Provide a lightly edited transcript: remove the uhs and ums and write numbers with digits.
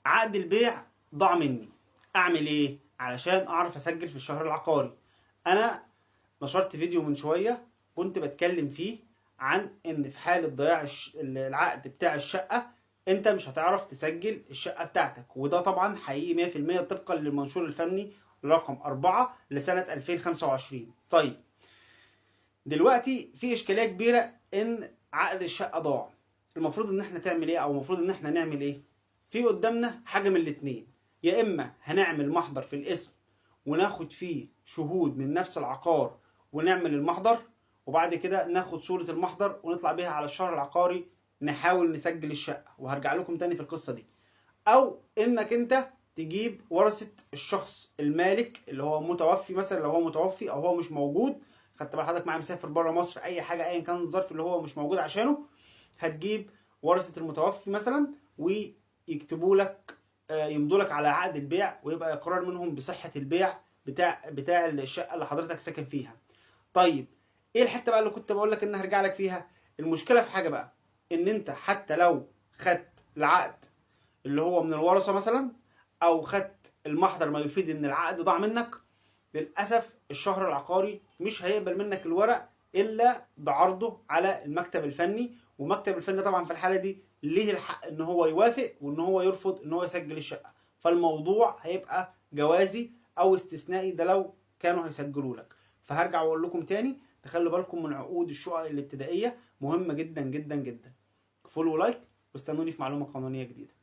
عقد البيع ضاع مني، اعمل ايه علشان اعرف اسجل في الشهر العقاري؟ انا نشرت فيديو من شوية كنت بتكلم فيه عن ان في حالة ضياع العقد بتاع الشقة انت مش هتعرف تسجل الشقة بتاعتك، وده طبعا حقيقي 100% طبقا للمنشور الفني رقم 4 لسنة 2025. طيب دلوقتي في اشكالية كبيرة ان عقد الشقة ضاع. المفروض ان احنا تعمل ايه، او المفروض ان احنا نعمل ايه؟ في قدامنا حاجة من الاتنين، يا اما هنعمل محضر في الاسم وناخد فيه شهود من نفس العقار ونعمل المحضر، وبعد كده ناخد صورة المحضر ونطلع بيها على الشهر العقاري نحاول نسجل الشقة، وهرجع لكم تاني في القصة دي. او انك انت تجيب ورثة الشخص المالك اللي هو متوفي، مثلا لو هو متوفي او هو مش موجود، خدت بال حضرتك معاه مسافر بره مصر، اي حاجة ايا كان الظرف اللي هو مش موجود عشانه، هتجيب ورثة المتوفي مثلا ويكتبوا لك يمضوا لك على عقد البيع، ويبقى اقرار منهم بصحة البيع بتاع الشقة اللي حضرتك ساكن فيها. طيب ايه الحتة بقى اللي كنت بقول لك ان هرجع لك فيها؟ المشكلة في حاجة بقى، ان انت حتى لو خدت العقد اللي هو من الورثة مثلا، او خدت المحضر ما يفيد ان العقد ضاع منك، للأسف الشهر العقاري مش هيقبل منك الورق إلا بعرضه على المكتب الفني، ومكتب الفني طبعا في الحالة دي ليه الحق إن هو يوافق وإن هو يرفض إن هو يسجل الشقة. فالموضوع هيبقى جوازي أو استثنائي، ده لو كانوا هيسجلوا لك. فهرجع وأقول لكم تاني، تخلوا بالكم من عقود الشقق الابتدائية، مهمة جدا جدا جدا. فولو ولايك واستنوني في معلومة قانونية جديدة.